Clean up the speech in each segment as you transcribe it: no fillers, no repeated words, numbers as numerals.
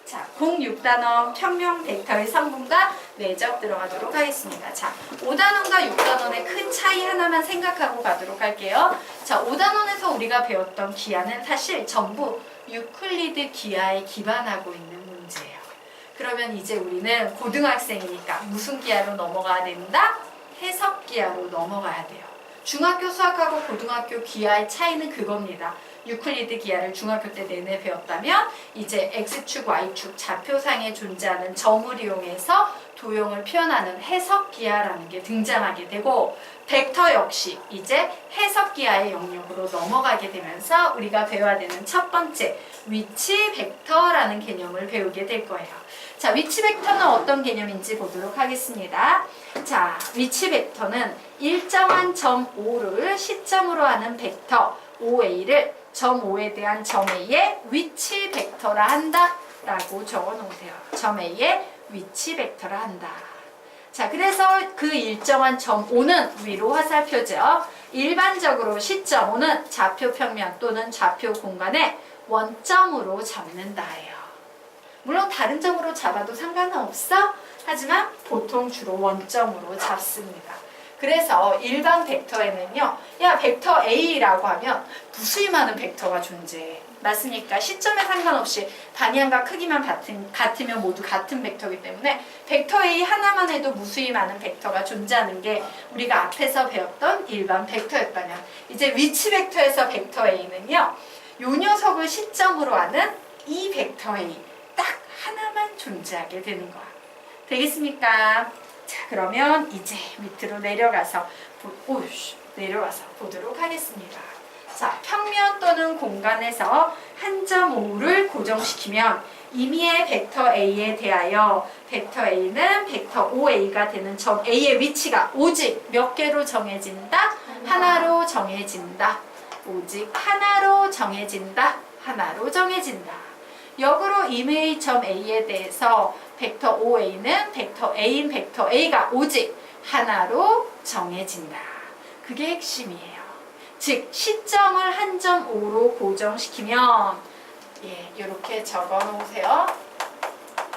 자, 06단원 평면 벡터의 성분과 내적 들어가도록 하겠습니다. 자, 5단원과 6단원의 큰 차이 하나만 생각하고 가도록 할게요. 자, 5단원에서 우리가 배웠던 기하는 사실 전부 유클리드 기하에 기반하고 있는 문제예요. 그러면 이제 우리는 고등학생이니까 무슨 기하로 넘어가야 된다? 해석 기하로 넘어가야 돼요. 중학교 수학하고 고등학교 기하의 차이는 그겁니다. 유클리드 기하를 중학교 때 내내 배웠다면 이제 X축, Y축 좌표상에 존재하는 점을 이용해서 도형을 표현하는 해석 기하라는 게 등장하게 되고 벡터 역시 이제 해석 기하의 영역으로 넘어가게 되면서 우리가 배워야 되는 첫 번째 위치 벡터라는 개념을 배우게 될 거예요. 자, 위치 벡터는 어떤 개념인지 보도록 하겠습니다. 자, 위치 벡터는 일정한 점 O를 시점으로 하는 벡터 OA를 점 O에 대한 점 A의 위치 벡터라 한다 라고 적어 놓으세요. 점 A의 위치 벡터라 한다. 자, 그래서 그 일정한 점 O는 위로 화살표죠. 일반적으로 시점 O는 좌표 평면 또는 좌표 공간의 원점으로 잡는다예요. 물론 다른 점으로 잡아도 상관은 없어. 하지만 보통 주로 원점으로 잡습니다. 그래서 일반 벡터에는요, 야, 벡터 A라고 하면 무수히 많은 벡터가 존재해. 맞습니까? 시점에 상관없이 방향과 크기만 같으면 모두 같은 벡터이기 때문에 벡터 A 하나만 해도 무수히 많은 벡터가 존재하는 게 우리가 앞에서 배웠던 일반 벡터였다면 이제 위치 벡터에서 벡터 A는요, 요 녀석을 시점으로 하는 이 벡터 A 딱 하나만 존재하게 되는 거야. 되겠습니까? 자, 그러면 이제 밑으로 내려가서 보도록 하겠습니다. 자, 평면 또는 공간에서 한 점 O를 고정시키면 임의의 벡터 A에 대하여 벡터 A는 벡터 OA가 되는 점 A의 위치가 오직 몇 개로 정해진다? 하나로 정해진다. 오직 하나로 정해진다. 하나로 정해진다. 역으로 임의의 점 A에 대해서 벡터 OA는 벡터 A인 벡터 A가 오직 하나로 정해진다. 그게 핵심이에요. 즉 시점을 한 점 O로 고정시키면 이렇게 적어 놓으세요.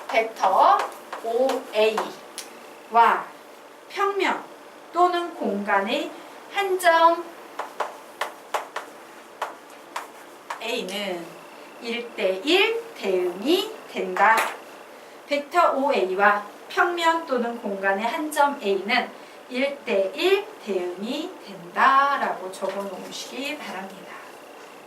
벡터 OA와 평면 또는 공간의 한 점 A는 1대1 대응이 된다. 벡터 OA와 평면 또는 공간의 한 점 A는 1대1 대응이 된다라고 적어 놓으시기 바랍니다.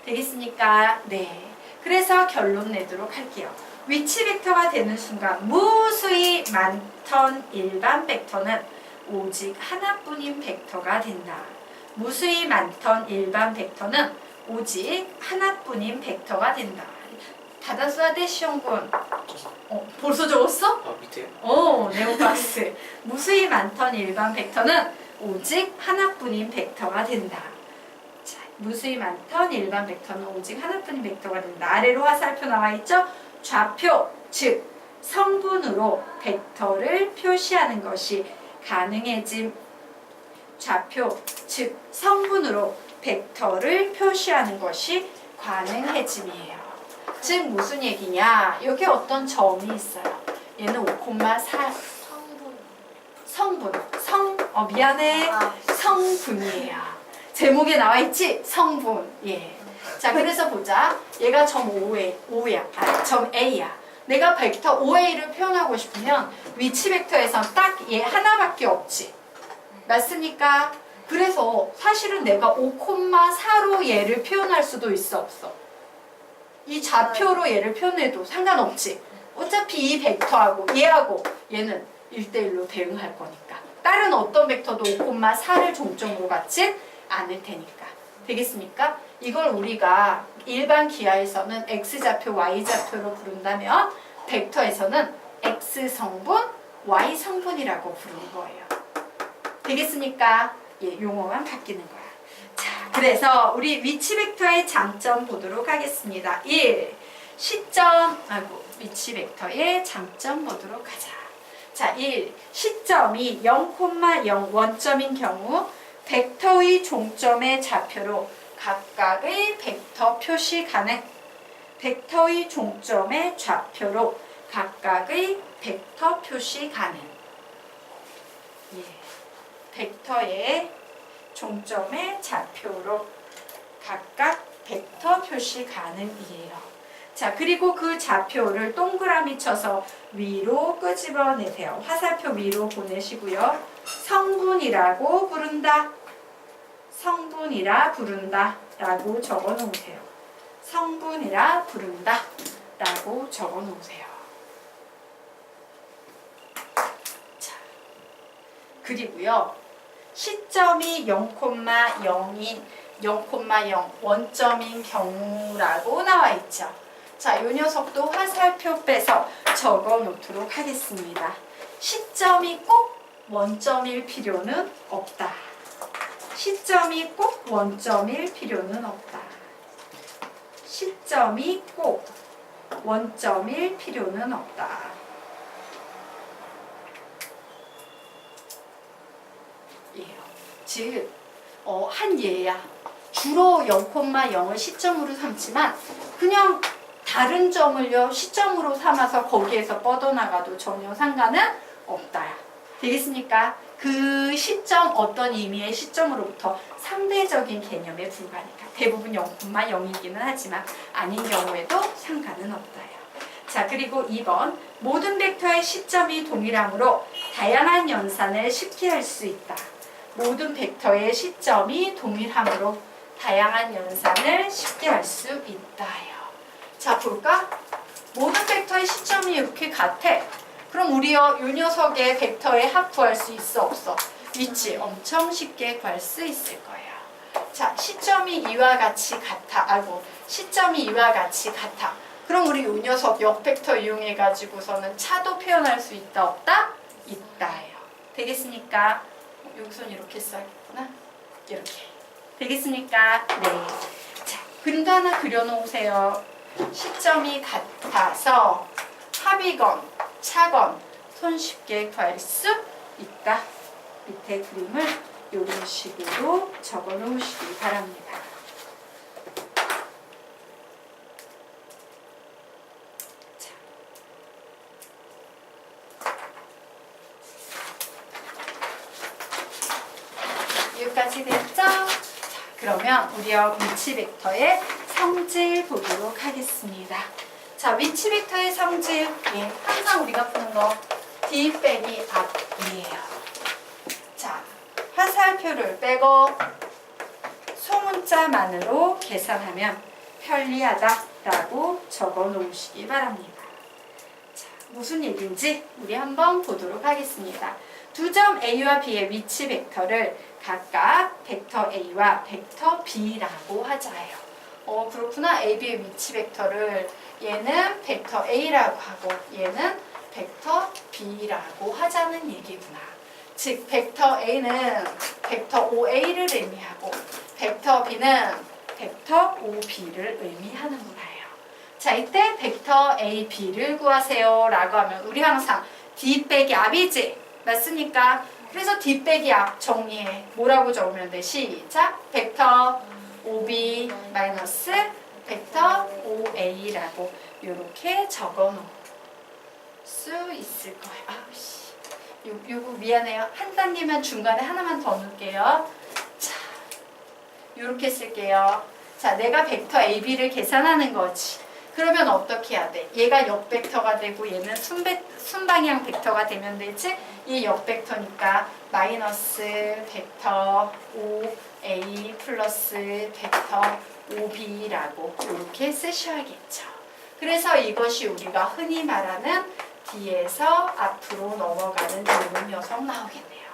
되겠습니까? 네. 그래서 결론 내도록 할게요. 위치 벡터가 되는 순간 무수히 많던 일반 벡터는 오직 하나뿐인 벡터가 된다. 무수히 많던 일반 벡터는 오직 하나뿐인 벡터가 된다. 받았어야 돼, 시험군. 벌써 적었어? 밑에요? 네오박스. 무수히 많던 일반 벡터는 오직 하나뿐인 벡터가 된다. 자, 무수히 많던 일반 벡터는 오직 하나뿐인 벡터가 된다. 아래로 화살표 나와 있죠? 좌표, 즉 성분으로 벡터를 표시하는 것이 가능해짐. 좌표, 즉 성분으로 벡터를 표시하는 것이 가능해짐이에요. 즉 무슨 얘기냐? 여기 어떤 점이 있어요. 얘는 5,4 성분. 미안해. 성분이에요. 제목에 나와 있지? 성분. 예. 자, 그래서 보자. 얘가 점 점 A야. 내가 벡터 OA를 표현하고 싶으면 위치 벡터에선 딱 얘 하나밖에 없지. 맞습니까? 그래서 사실은 내가 5,4로 얘를 표현할 수도 있어, 없어? 이 좌표로 얘를 표현해도 상관없지. 어차피 이 벡터하고 얘는 1대1로 대응할 거니까. 다른 어떤 벡터도 5,4를 종점으로 갖진 않을 테니까. 되겠습니까? 이걸 우리가 일반 기하에서는 X좌표, Y좌표로 부른다면 벡터에서는 X성분, Y성분이라고 부르는 거예요. 되겠습니까? 용어만 바뀌는 거야. 자, 그래서 우리 위치 벡터의 장점 보도록 하겠습니다. 1. 위치 벡터의 장점 보도록 하자. 자, 1. 시점이 0,0 원점인 경우 벡터의 종점의 좌표로 각각의 벡터 표시 가능. 벡터의 종점의 좌표로 각각의 벡터 표시 가능. 예. 벡터의 종점의 좌표로 각각 벡터 표시 가능이에요. 자, 그리고 그 좌표를 동그라미 쳐서 위로 끄집어내세요. 화살표 위로 보내시고요. 성분이라고 부른다. 성분이라 부른다 라고 적어 놓으세요. 성분이라 부른다 라고 적어 놓으세요. 자, 그리고요. 시점이 0,0인 0,0 원점인 경우라고 나와 있죠. 자, 이 녀석도 화살표 빼서 적어 놓도록 하겠습니다. 시점이 꼭 원점일 필요는 없다. 시점이 꼭 원점일 필요는 없다. 시점이 꼭 원점일 필요는 없다. 예. 즉, 한 예야. 주로 0,0을 시점으로 삼지만 그냥 다른 점을요 시점으로 삼아서 거기에서 뻗어나가도 전혀 상관은 없다. 되겠습니까? 그 시점 어떤 의미의 시점으로부터 상대적인 개념에 불과하니까 대부분 0,0이기는 하지만 아닌 경우에도 상관은 없다요. 자, 그리고 2번 모든 벡터의 시점이 동일하므로 다양한 연산을 쉽게 할 수 있다. 모든 벡터의 시점이 동일하므로 다양한 연산을 쉽게 할 수 있다요. 자, 볼까? 모든 벡터의 시점이 이렇게 같아. 그럼 우리요 이 녀석의 벡터의 합 구할 수 있어 없어? 있지. 엄청 쉽게 구할 수 있을 거예요. 자, 시점이 이와 같이 같아. 시점이 이와 같이 같아. 그럼 우리 이 녀석 역벡터 이용해 가지고서는 차도 표현할 수 있다 없다? 있다요. 되겠습니까? 여기선 이렇게 써야겠구나. 이렇게. 되겠습니까? 네. 자, 그림도 하나 그려놓으세요. 시점이 같아서 합이건 차건 손쉽게 구할 수 있다. 밑에 그림을 이런 식으로 적어 놓으시기 바랍니다. 자. 여기까지 됐죠? 자, 그러면 우리가 위치 벡터의 성질 보도록 하겠습니다. 자, 위치 벡터의 성질, 예, 항상 우리가 푸는 거 D 빼기 앞이에요. 자, 화살표를 빼고 소문자만으로 계산하면 편리하다라고 적어 놓으시기 바랍니다. 자, 무슨 얘기인지 우리 한번 보도록 하겠습니다. 두 점 A와 B의 위치 벡터를 각각 벡터 A와 벡터 B라고 하자예요. 그렇구나. A, B의 위치 벡터를 얘는 벡터 A라고 하고 얘는 벡터 B라고 하자는 얘기구나. 즉 벡터 A는 벡터 OA를 의미하고 벡터 B는 벡터 OB를 의미하는구나요. 자, 이때 벡터 A, B를 구하세요 라고 하면 우리 항상 D 빼기 앞이지? 맞습니까? 그래서 D 빼기 앞 정리해. 뭐라고 적으면 돼? 시작! 벡터 OB 마이너스 벡터 OA라고 이렇게 적어 놓을 수 있을 거예요. 요거 미안해요. 한 단계만 중간에 하나만 더 넣을게요. 자, 요렇게 쓸게요. 자, 내가 벡터 AB를 계산하는 거지. 그러면 어떻게 해야 돼? 얘가 역벡터가 되고 얘는 순방향 벡터가 되면 되지? 이 역벡터니까 마이너스 벡터 OA 플러스 벡터 OB라고 이렇게 쓰셔야겠죠. 그래서 이것이 우리가 흔히 말하는 D에서 앞으로 넘어가는 이런 녀석 나오겠네요.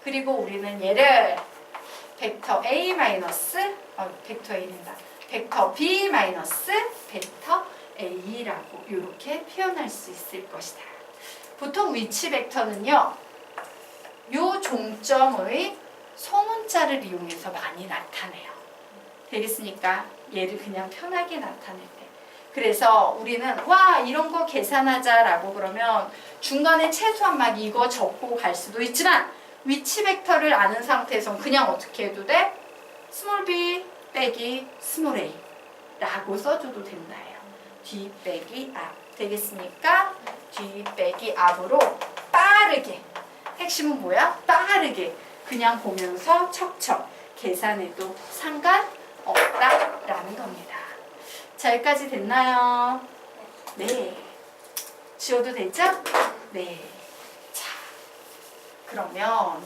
그리고 우리는 얘를 벡터 A 마이너스 벡터 A된다. 벡터 B 마이너스 벡터 A라고 이렇게 표현할 수 있을 것이다. 보통 위치 벡터는요, 요 종점의 소문자를 이용해서 많이 나타내요. 되겠습니까? 얘를 그냥 편하게 나타낼 때. 그래서 우리는 와 이런 거 계산하자라고 그러면 중간에 최소한 막 이거 적고 갈 수도 있지만 위치 벡터를 아는 상태에선 그냥 어떻게 해도 돼? 스몰 b 빼기 스몰 a 라고 써줘도 된다요. D 빼기 앞 되겠습니까? 뒤 빼기 앞으로 빠르게. 핵심은 뭐야? 빠르게. 그냥 보면서 척척 계산해도 상관없다라는 겁니다. 자, 여기까지 됐나요? 네. 지워도 되죠? 네. 자, 그러면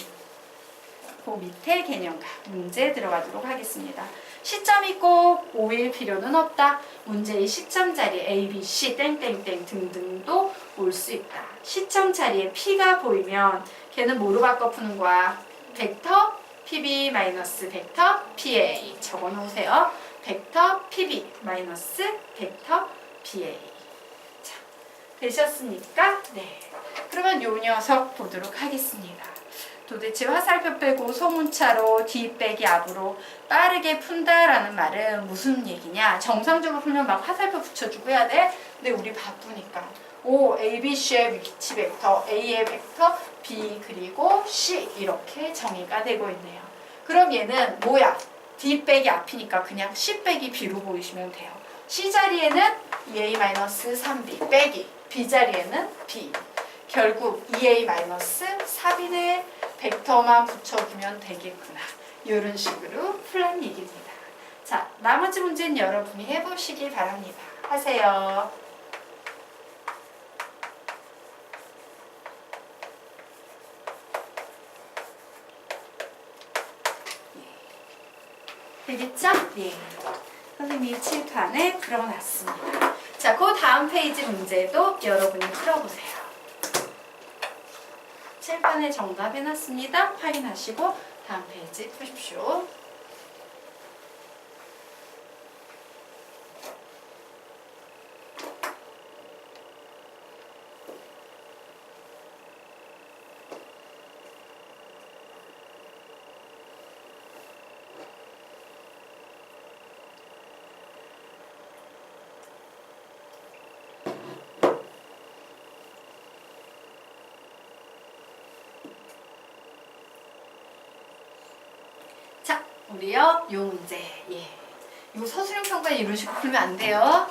그 밑에 개념과 문제 들어가도록 하겠습니다. 시점이 꼭 5일 필요는 없다. 문제의 시점 자리에 A, B, C, 땡땡땡 등등도 올 수 있다. 시점 자리에 P가 보이면 걔는 뭐로 바꿔 푸는 거야? 벡터 PB 마이너스 벡터 PA 적어 놓으세요. 벡터 PB 마이너스 벡터 PA. 자, 되셨습니까? 네. 그러면 요 녀석 보도록 하겠습니다. 도대체 화살표 빼고 소문차로 뒤 빼기 앞으로 빠르게 푼다라는 말은 무슨 얘기냐? 정상적으로 풀면 막 화살표 붙여주고 해야 돼? 근데 우리 바쁘니까 A, B, C의 위치 벡터, A의 벡터, B 그리고 C 이렇게 정의가 되고 있네요. 그럼 얘는 뭐야? D 빼기 앞이니까 그냥 C 빼기 B로 보이시면 돼요. C 자리에는 2A-3B 빼기 B 자리에는 B. 결국 2A-4B의 벡터만 붙여주면 되겠구나. 이런 식으로 풀란 얘기입니다. 자, 나머지 문제는 여러분이 해보시기 바랍니다. 하세요. 되겠죠? 예. 선생님이 칠판에 풀어놨습니다. 자, 그 다음 페이지 문제도 여러분이 풀어보세요. 칠판에 정답 해놨습니다. 확인하시고 다음 페이지 푸십시오. 우리요, 요 문제. 예. 요 서술형 평가 이런 식으로 풀면 안 돼요.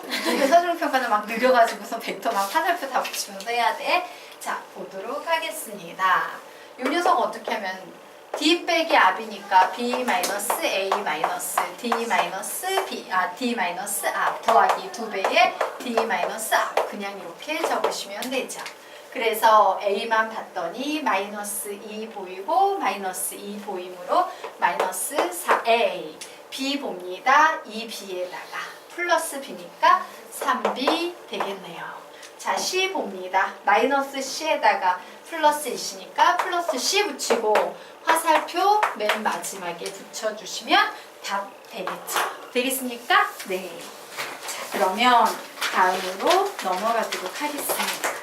서술형 평가는 막 느려가지고서 벡터 막 화살표 다 붙이면서 해야 돼. 자, 보도록 하겠습니다. 요 녀석 어떻게 하면 D 빼기 앞이니까 B 마이너스 A 마이너스 D 마이너스 B, D 마이너스 앞 더하기 2배의 D 마이너스 앞 그냥 이렇게 적으시면 되죠. 그래서 A만 봤더니 마이너스 2 보이고 마이너스 2 보이므로 마이너스 4A B 봅니다. 2B에다가 플러스 B니까 3B 되겠네요. 자, C 봅니다. 마이너스 C에다가 플러스 C니까 플러스 C 붙이고 화살표 맨 마지막에 붙여주시면 답 되겠죠. 되겠습니까? 네. 자, 그러면 다음으로 넘어가도록 하겠습니다.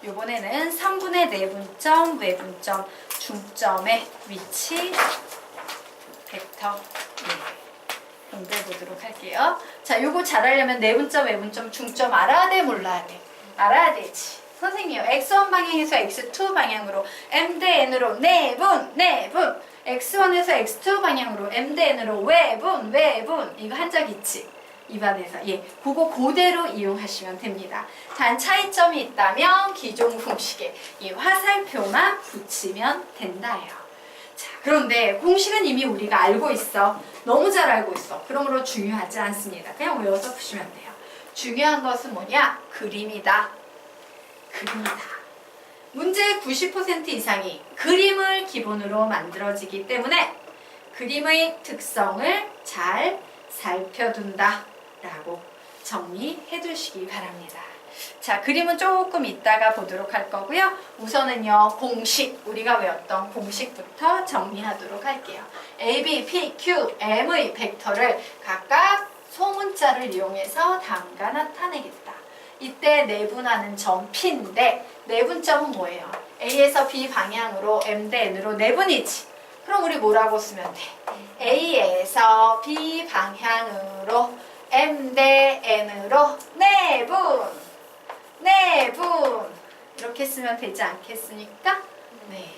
요번에는 3분의 내분점, 외분점, 중점의 위치 벡터 공부해 보도록 할게요. 자, 요거 잘하려면 내분점, 외분점, 중점 알아야 돼, 몰라야 돼? 알아야 되지. 선생님, x1 방향에서 x2 방향으로 m 대 n으로 내분. x1에서 x2 방향으로 m 대 n으로 외분. 이거 한 적 있지? 입안에서 그거 그대로 이용하시면 됩니다. 단 차이점이 있다면 기존 공식에 이 화살표만 붙이면 된다예요. 자, 그런데 공식은 이미 우리가 알고 있어. 너무 잘 알고 있어. 그러므로 중요하지 않습니다. 그냥 외워서 푸시면 돼요. 중요한 것은 뭐냐? 그림이다. 문제의 90% 이상이 그림을 기본으로 만들어지기 때문에 그림의 특성을 잘 살펴둔다 라고 정리해 두시기 바랍니다. 자, 그림은 조금 이따가 보도록 할 거고요. 우선은요, 공식, 우리가 외웠던 공식부터 정리하도록 할게요. A, B, P, Q, M의 벡터를 각각 소문자를 이용해서 다음과 나타내겠다. 이때 내분하는 점 P인데 내분점은 뭐예요? A에서 B 방향으로 M 대 N으로 내분이지. 그럼 우리 뭐라고 쓰면 돼? A에서 B 방향으로 M 대 N으로 내분 이렇게 쓰면 되지 않겠습니까? 네.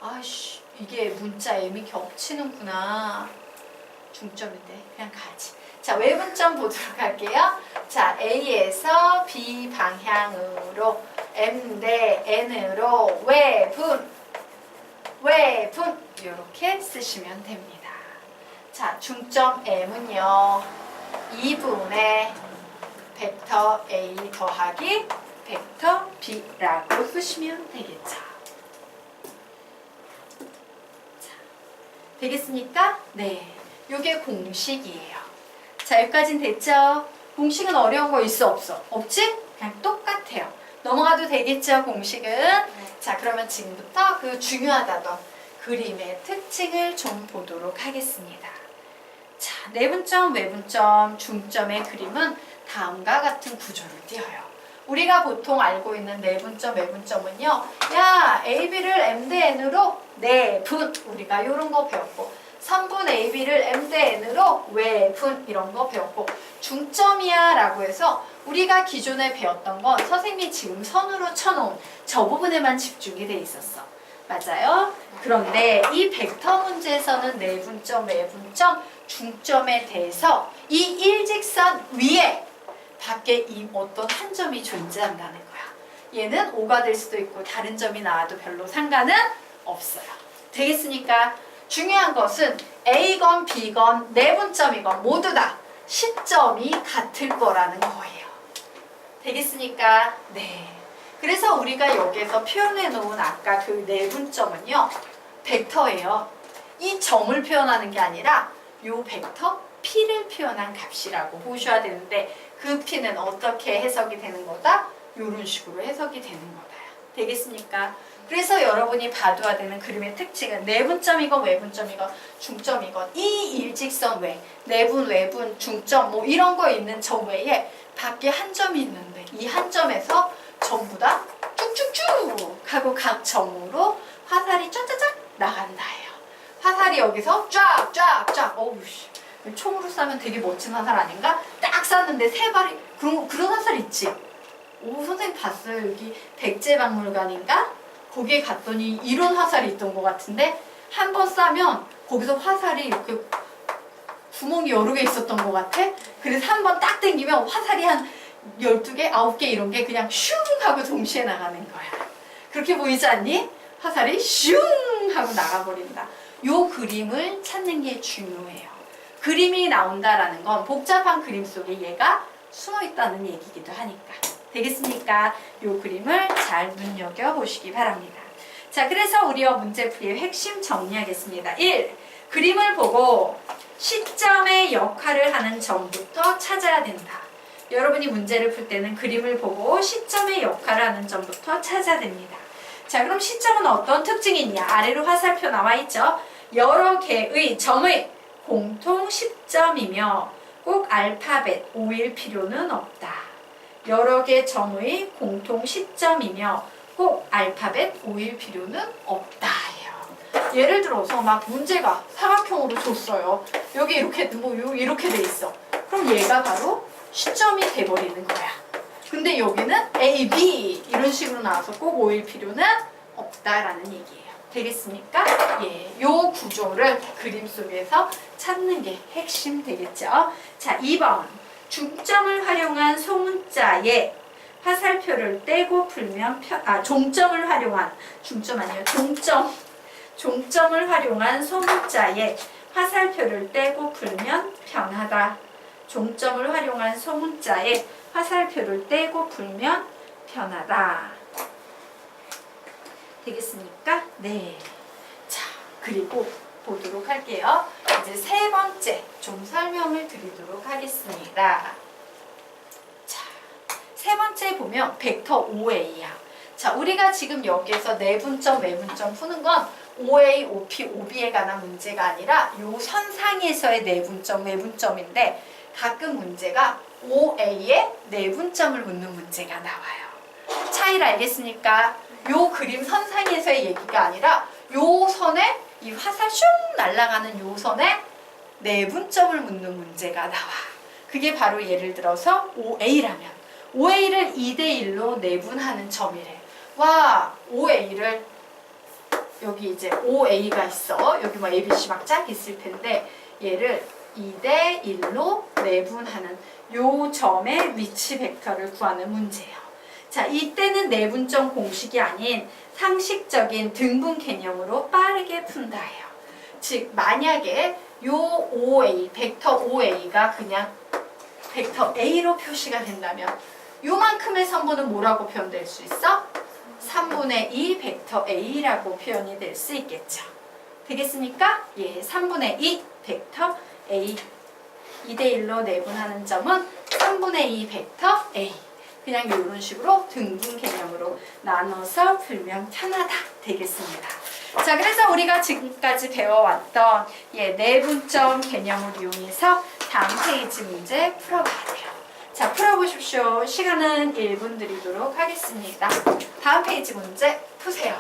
아이씨, 이게 문자 M이 겹치는구나. 중점인데 그냥 가지. 자, 외분점 보도록 할게요. 자, A에서 B 방향으로 M 대 N으로 외분 이렇게 쓰시면 됩니다. 자, 중점 M은요 2분의 벡터 A 더하기 벡터 B라고 쓰시면 되겠죠. 자, 되겠습니까? 네, 이게 공식이에요. 자, 여기까지는 됐죠? 공식은 어려운 거 있어 없어? 없지? 그냥 똑같아요. 넘어가도 되겠죠, 공식은? 자, 그러면 지금부터 그 중요하다던 그림의 특징을 좀 보도록 하겠습니다. 자, 내분점, 외분점, 중점의 그림은 다음과 같은 구조를 띄어요. 우리가 보통 알고 있는 내분점, 외분점은요. 야, AB를 M 대 N으로 내분. 우리가 이런 거 배웠고 3분 AB를 M 대 N으로 외분 이런 거 배웠고 중점이야 라고 해서 우리가 기존에 배웠던 건 선생님이 지금 선으로 쳐놓은 저 부분에만 집중이 돼 있었어. 맞아요? 그런데 이 벡터 문제에서는 내분점, 외분점, 중점에 대해서 이 일직선 위에 밖에 이 어떤 한 점이 존재한다는 거야. 얘는 O가 될 수도 있고 다른 점이 나와도 별로 상관은 없어요. 되겠습니까? 중요한 것은 A건 B건 내분점이건 모두 다 시점이 같을 거라는 거예요. 되겠습니까? 네. 그래서 우리가 여기에서 표현해 놓은 아까 그 내분점은요. 벡터예요. 이 점을 표현하는 게 아니라 요 벡터 P를 표현한 값이라고 보셔야 되는데 그 P는 어떻게 해석이 되는 거다? 이런 식으로 해석이 되는 거다. 되겠습니까? 그래서 여러분이 봐둬야 되는 그림의 특징은 내분점이건 외분점이건 중점이건 이 일직선 외 내분, 외분, 중점 뭐 이런 거 있는 점 외에 밖에 한 점이 있는데 이 한 점에서 전부 다 쭉쭉쭉 하고 각 점으로 화살이 쫙쫙쫙 나간다예요. 화살이 여기서 쫙쫙쫙 어우씨 총으로 쏴면 되게 멋진 화살 아닌가? 딱 쐈는데 세 발이 그런 화살 있지? 오 선생님 봤어요. 여기 백제박물관인가? 거기에 갔더니 이런 화살이 있던 것 같은데 한 번 쏴면 거기서 화살이 이렇게 구멍이 여러 개 있었던 것 같아. 그래서 한 번 딱 당기면 화살이 한 12개, 9개 이런 게 그냥 슝 하고 동시에 나가는 거야. 그렇게 보이지 않니? 화살이 슝 하고 나가버린다. 요 그림을 찾는 게 중요해요. 그림이 나온다라는 건 복잡한 그림 속에 얘가 숨어있다는 얘기기도 하니까. 되겠습니까? 요 그림을 잘 눈여겨보시기 바랍니다. 자, 그래서 우리와 문제풀이의 핵심 정리하겠습니다. 1. 그림을 보고 시점의 역할을 하는 점부터 찾아야 된다. 여러분이 문제를 풀 때는 그림을 보고 시점의 역할을 하는 점부터 찾아야 됩니다. 자, 그럼 시점은 어떤 특징이 있냐? 아래로 화살표 나와 있죠? 여러 개의 점의 공통 시점이며 꼭 알파벳 O일 필요는 없다. 여러 개 점의 공통 시점이며 꼭 알파벳 O일 필요는 없다. 예를 들어서 막 문제가 사각형으로 줬어요. 여기 이렇게 뭐 이렇게 돼 있어. 그럼 얘가 바로 시점이 돼버리는 거야. 근데 여기는 A, B 이런 식으로 나와서 꼭 O일 필요는 없다라는 얘기예요. 되겠습니까? 예, 요 구조를 그림 속에서 찾는 게 핵심 되겠죠. 자, 2번. 중점을 활용한 소문자에 화살표를 떼고 풀면 종점을 활용한 중점 아니에요. 종점을 활용한 소문자에 화살표를 떼고 풀면 편하다. 종점을 활용한 소문자에 화살표를 떼고 풀면 편하다. 되겠습니까? 네. 자, 그리고 보도록 할게요. 이제 세 번째 좀 설명을 드리도록 하겠습니다. 자, 세 번째 보면 벡터 OA야. 자, 우리가 지금 여기에서 내분점, 외분점 푸는 건 OA, OP, OB에 관한 문제가 아니라 요 선상에서의 내분점, 외분점인데 가끔 문제가 OA에 내분점을 묻는 문제가 나와요. 차이를 알겠습니까? 요 그림 선상에서의 얘기가 아니라 요 선에 이 화살 슝 날아가는 요 선에 내분점을 묻는 문제가 나와. 그게 바로 예를 들어서 OA라면 OA를 2대1로 내분하는 점이래. 와, OA를 여기 이제 OA가 있어. 여기 뭐 ABC 막 짝 있을 텐데 얘를 2대1로 내분하는 요 점의 위치 벡터를 구하는 문제예요. 자, 이때는 내분점 공식이 아닌 상식적인 등분 개념으로 빠르게 푼다 해요. 즉 만약에 요 OA, 벡터 OA가 그냥 벡터 A로 표시가 된다면 요만큼의 선분은 뭐라고 표현될 수 있어? 3분의 2 벡터 A라고 표현이 될 수 있겠죠. 되겠습니까? 예, 3분의 2 벡터 A 2대1로 내분하는 점은 3분의 2 벡터 A. 그냥 이런 식으로 등분 개념으로 나눠서 풀면 편하다 되겠습니다. 자, 그래서 우리가 지금까지 배워왔던 내분점 개념을 이용해서 다음 페이지 문제 풀어봐야 돼요. 자, 풀어보십시오. 시간은 1분 드리도록 하겠습니다. 다음 페이지 문제 푸세요.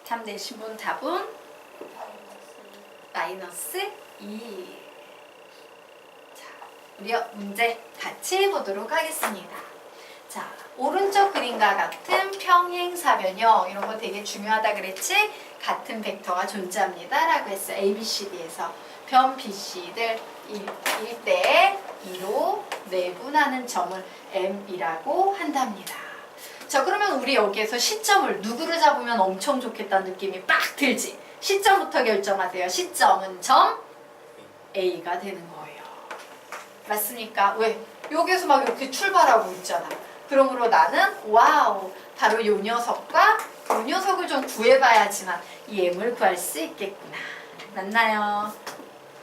답 내신 분 답은 마이너스 2. 자, 우리 문제 같이 보도록 하겠습니다. 자, 오른쪽 그림과 같은 평행사변형 이런 거 되게 중요하다 그랬지? 같은 벡터가 존재합니다 라고 했어. A, B, C, D에서 변 BC들 1대 2로 내분하는 점을 M이라고 한답니다. 자, 그러면 우리 여기에서 시점을 누구를 잡으면 엄청 좋겠다는 느낌이 빡 들지? 시점부터 결정하세요. 시점은 점 A가 되는 거예요. 맞습니까? 왜? 여기에서 막 이렇게 출발하고 있잖아. 그러므로 나는 와우, 바로 요 녀석과 요 녀석을 좀 구해봐야지만 이 M을 구할 수 있겠구나. 맞나요?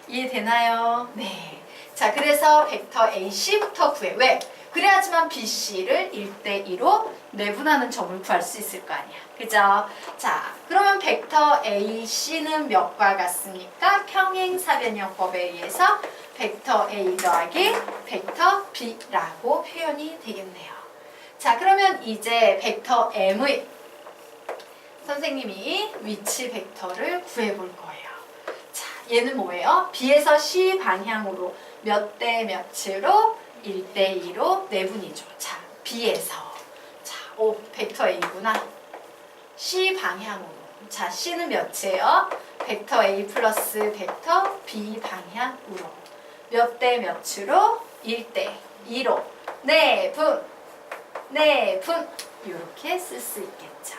이해되나요? 네. 자, 그래서 벡터 AC부터 구해. 왜? 그래야지만 BC를 1대2로 내분하는 점을 구할 수 있을 거 아니야. 그죠? 자, 그러면 벡터 AC는 몇과 같습니까? 평행사변형법에 의해서 벡터 A 더하기 벡터 B라고 표현이 되겠네요. 자, 그러면 이제 벡터 M의 선생님이 위치 벡터를 구해볼 거예요. 자, 얘는 뭐예요? B에서 C 방향으로 몇 대 몇으로 1대2로 내분이죠. 자, B에서. 자, 오, 벡터 A구나. C 방향으로. 자, C는 몇이에요? 벡터 A 플러스 벡터 B 방향으로. 몇 대 몇으로? 1대2로. 내분. 내분. 이렇게 쓸 수 있겠죠.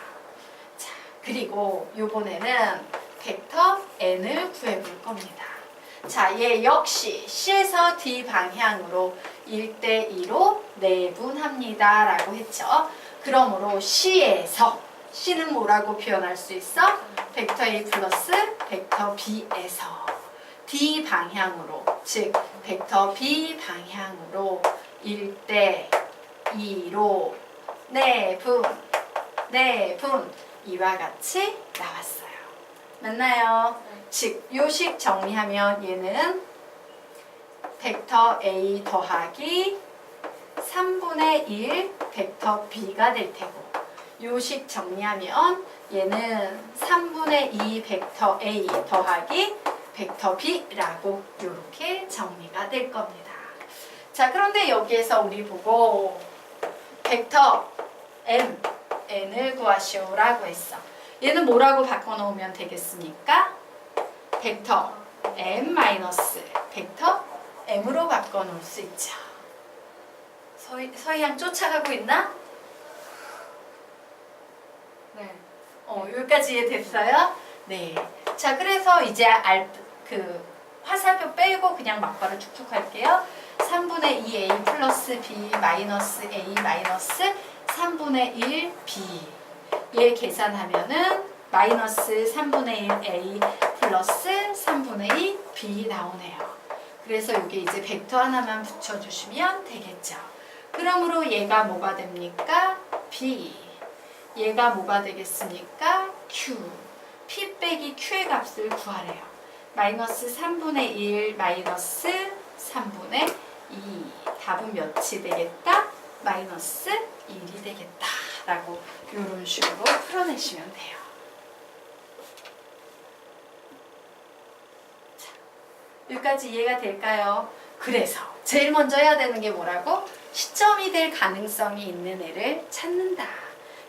자, 그리고 요번에는 벡터 N을 구해볼 겁니다. 자, 얘 역시 C에서 D 방향으로 1대2로 내분합니다 라고 했죠. 그러므로 C에서 C는 뭐라고 표현할 수 있어? 벡터 A 플러스 벡터 B에서 D 방향으로, 즉 벡터 B 방향으로 1대2로 내분 이와 같이 나왔어요. 맞나요? 즉 요식 정리하면 얘는 벡터 A 더하기 3분의 1 벡터 B가 될 테고, 요식 정리하면 얘는 3분의 2 벡터 A 더하기 벡터 B라고 이렇게 정리가 될 겁니다. 자, 그런데 여기에서 우리 보고 벡터 N을 구하시오라고 했어. 얘는 뭐라고 바꿔놓으면 되겠습니까? 벡터 M 마이너스 벡터 M으로 바꿔놓을 수 있죠. 서희양 쫓아가고 있나? 네. 여기까지 이해됐어요? 네. 자, 그래서 이제 화살표 빼고 그냥 막바로 쭉쭉 할게요. 3분의 2a 플러스 b 마이너스 a 마이너스 3분의 1 b. 얘 계산하면은 마이너스 3분의 1 a 플러스 3분의 2 b 나오네요. 그래서 여기 이제 벡터 하나만 붙여주시면 되겠죠. 그러므로 얘가 뭐가 됩니까? b. 얘가 뭐가 되겠습니까? q. p 빼기 q의 값을 구하래요. 마이너스 3분의 1 마이너스 3분의 2. 답은 몇이 되겠다? 마이너스 1이 되겠다. 라고 이런 식으로 풀어내시면 돼요. 자, 여기까지 이해가 될까요? 그래서 제일 먼저 해야 되는 게 뭐라고? 시점이 될 가능성이 있는 애를 찾는다.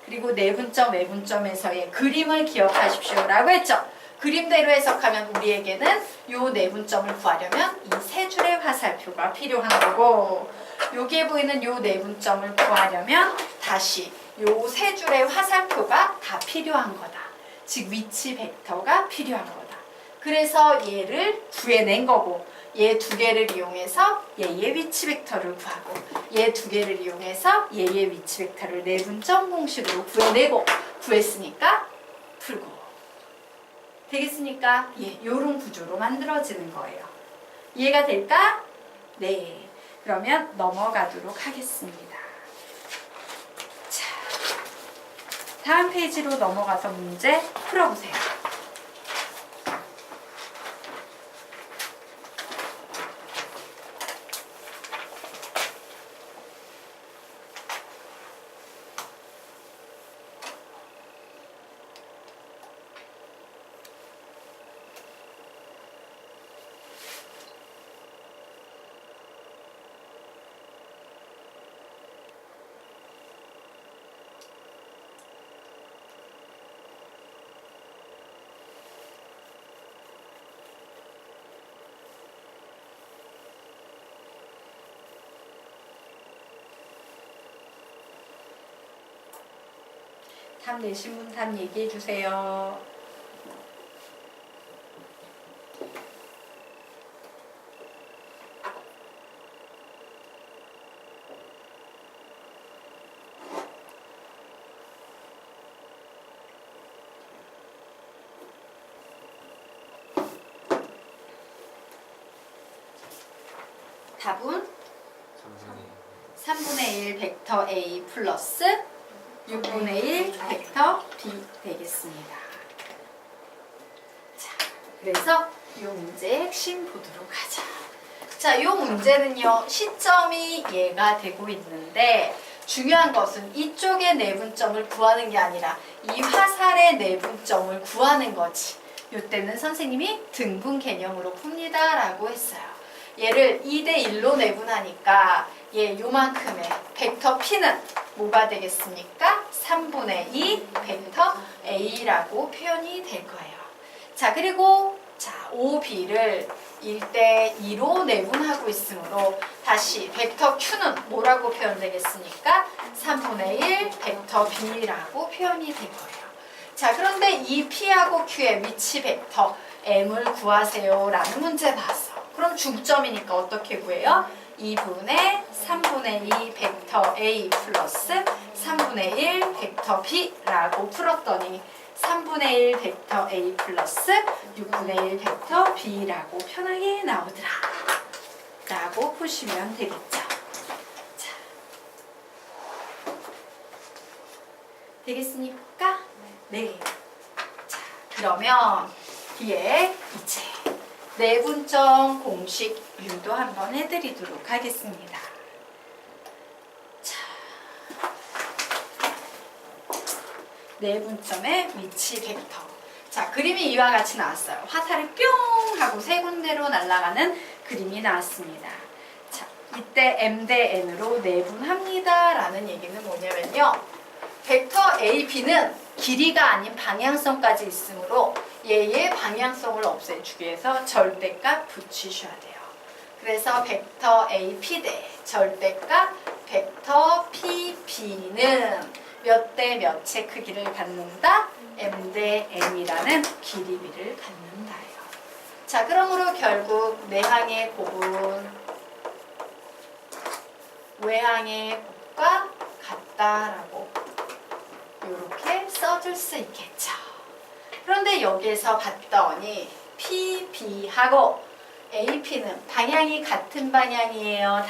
그리고 내분점, 외분점에서의 그림을 기억하십시오. 라고 했죠. 그림대로 해석하면 우리에게는 요 내분점을 구하려면 이 세 줄의 화살표가 필요한 거고, 여기에 보이는 요 내분점을 구하려면 다시 요 세 줄의 화살표가 다 필요한 거다. 즉 위치 벡터가 필요한 거다. 그래서 얘를 구해낸 거고, 얘 두 개를 이용해서 얘의 위치 벡터를 구하고, 얘 두 개를 이용해서 얘의 위치 벡터를 내분점 공식으로 구해내고, 구했으니까 풀고. 되겠습니까? 예, 요런 구조로 만들어지는 거예요. 이해가 될까? 네. 그러면 넘어가도록 하겠습니다. 자, 다음 페이지로 넘어가서 문제 풀어보세요. 답 내신 분 답 얘기해 주세요. 답은 3분의 1 벡터 A 플러스 6분의 1 벡터 B 되겠습니다. 자, 그래서 이 문제의 핵심 보도록 하자. 자, 이 문제는요, 시점이 얘가 되고 있는데, 중요한 것은 이쪽의 내분점을 구하는 게 아니라 이 화살의 내분점을 구하는 거지. 이때는 선생님이 등분 개념으로 풉니다 라고 했어요. 얘를 2대1로 내분하니까 얘 요만큼의 벡터 P는 뭐가 되겠습니까? 3분의 2 벡터 A라고 표현이 될 거예요. 자, 그리고 자, OB를 1대2로 내분하고 있으므로 다시 벡터 Q는 뭐라고 표현되겠습니까? 3분의 1 벡터 B라고 표현이 될 거예요. 자, 그런데 이 P하고 Q의 위치 벡터 M을 구하세요 라는 문제 나왔어. 그럼 중점이니까 어떻게 구해요? 2분의 3분의 2 벡터 A 플러스 3분의 1 벡터 B라고 풀었더니 3분의 1 벡터 A 플러스 6분의 1 벡터 B라고 편하게 나오더라 라고 보시면 되겠죠. 자, 되겠습니까? 네. 자, 그러면 뒤에 이제 내분점 공식 유도 한번 해드리도록 하겠습니다. 자, 내분점의 위치 벡터. 자, 그림이 이와 같이 나왔어요. 화살이 뿅 하고 세 군데로 날아가는 그림이 나왔습니다. 자, 이때 M 대 N으로 내분합니다 라는 얘기는 뭐냐면요, 벡터 A, B는 길이가 아닌 방향성까지 있으므로 얘의 방향성을 없애주기 위해서 절대값 붙이셔야 돼요. 그래서 벡터 A, P 대 절대값 벡터 P, B는 몇 대 몇의 크기를 갖는다? m 대 n이라는 길이비를 갖는다예요. 자, 그러므로 결국 내항의 곱은 외항의 곱과 같다라고 이렇게 써줄 수 있겠죠. 그런데 여기에서 봤더니 P, B하고 AP는 방향이 같은 방향이에요.